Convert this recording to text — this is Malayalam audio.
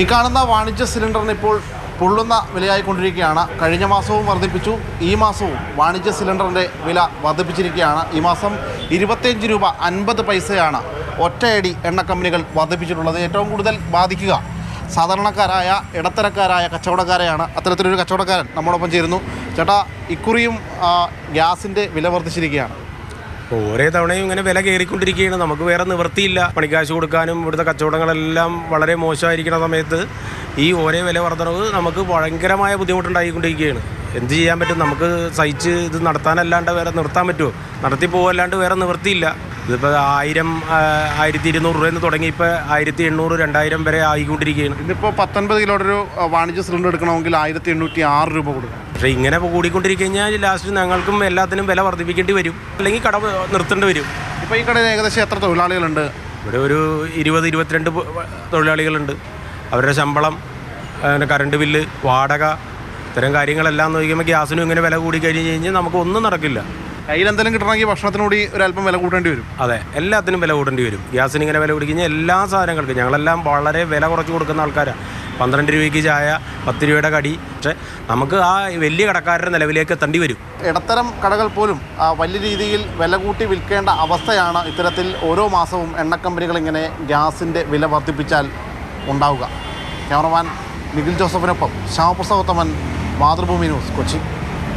ഈ കാണുന്ന വാണിജ്യ സിലിണ്ടറിന് ഇപ്പോൾ പൊള്ളുന്ന വിലയായിക്കൊണ്ടിരിക്കുകയാണ്. കഴിഞ്ഞ മാസവും വർദ്ധിപ്പിച്ചു, ഈ മാസവും വാണിജ്യ സിലിണ്ടറിൻ്റെ വില വർദ്ധിപ്പിച്ചിരിക്കുകയാണ്. ഈ മാസം 25 രൂപ 50 പൈസയാണ് ഒറ്റയടി എണ്ണ കമ്പനികൾ വർദ്ധിപ്പിച്ചിട്ടുള്ളത്. ഏറ്റവും കൂടുതൽ ബാധിക്കുക സാധാരണക്കാരായ ഇടത്തരക്കാരായ കച്ചവടക്കാരെയാണ്. അത്തരത്തിലൊരു കച്ചവടക്കാരൻ നമ്മോടൊപ്പം ചേരുന്നു. ചേട്ടാ, ഇക്കുറിയും ഗ്യാസിൻ്റെ വില വർദ്ധിച്ചിരിക്കുകയാണ്. ഓരോ തവണയും ഇങ്ങനെ വില കയറിക്കൊണ്ടിരിക്കുകയാണ്. നമുക്ക് വേറെ നിവൃത്തിയില്ല. പണിക്കാശ് കൊടുക്കാനും ഇവിടുത്തെ കച്ചവടങ്ങളെല്ലാം വളരെ മോശമായിരിക്കുന്ന സമയത്ത് ഈ ഓരോ വില വർധനവ് നമുക്ക് ഭയങ്കരമായ ബുദ്ധിമുട്ടുണ്ടായിക്കൊണ്ടിരിക്കുകയാണ്. എന്ത് ചെയ്യാൻ പറ്റും? നമുക്ക് സഹിച്ച് ഇത് നടത്താനല്ലാണ്ട് വേറെ നിർത്താൻ പറ്റുമോ? നടത്തി പോകല്ലാണ്ട് വേറെ നിവൃത്തിയില്ല. ഇതിപ്പോൾ 1000 1200 രൂപയിൽ നിന്ന് തുടങ്ങി ഇപ്പോൾ 1800 2000 വരെ ആയിക്കൊണ്ടിരിക്കുകയാണ്. ഇതിപ്പോൾ 19 കിലോയുടെ ഒരു വാണിജ്യ സിലിണ്ടർ എടുക്കണമെങ്കിൽ 1806 രൂപ കൊടുക്കും. പക്ഷേ ഇങ്ങനെ കൂടിക്കൊണ്ടിരിക്കഴിഞ്ഞാൽ ലാസ്റ്റ് ഞങ്ങൾക്കും എല്ലാത്തിനും വില വർദ്ധിപ്പിക്കേണ്ടി വരും, അല്ലെങ്കിൽ കട നിർത്തേണ്ടി വരും. ഇപ്പോൾ ഈ കടയിൽ ഏകദേശം എത്ര തൊഴിലാളികളുണ്ട്? ഇവിടെ ഒരു 20-22 തൊഴിലാളികളുണ്ട്. അവരുടെ ശമ്പളം, കറണ്ട് ബില്ല്, വാടക, ഇത്തരം കാര്യങ്ങളെല്ലാം നോക്കുമ്പോൾ ഗ്യാസിനും ഇങ്ങനെ വില കൂടി കഴിഞ്ഞ് കഴിഞ്ഞാൽ നമുക്ക് ഒന്നും നടക്കില്ല. കയ്യിൽ എന്തെങ്കിലും കിട്ടണമെങ്കിൽ ഭക്ഷണത്തിനൂടി ഒരല്പം വില കൂട്ടേണ്ടി വരും. അതെ, എല്ലാത്തിനും വില കൂട്ടേണ്ടി വരും. ഗ്യാസിന് ഇങ്ങനെ വില കൂടി കഴിഞ്ഞാൽ എല്ലാ സാധനങ്ങൾക്കും ഞങ്ങളെല്ലാം വളരെ വില കുറച്ച് കൊടുക്കുന്ന ആൾക്കാരാണ്. 12 രൂപയ്ക്ക് ചായ, 10 രൂപയുടെ കടി. പക്ഷേ നമുക്ക് ആ വലിയ കടക്കാരുടെ നിലവിലേക്ക് എത്തേണ്ടി വരും. ഇടത്തരം കടകൾ പോലും വലിയ രീതിയിൽ വില കൂട്ടി വിൽക്കേണ്ട അവസ്ഥയാണ് ഇത്തരത്തിൽ ഓരോ മാസവും എണ്ണക്കമ്പനികൾ ഇങ്ങനെ ഗ്യാസിൻ്റെ വില വർദ്ധിപ്പിച്ചാൽ ഉണ്ടാവുക. ക്യാമറമാൻ നിഖിൽ ജോസഫിനൊപ്പം ശ്യാമപ്രസാദ് ഉത്തമൻ, മാതൃഭൂമി ന്യൂസ്, കൊച്ചി.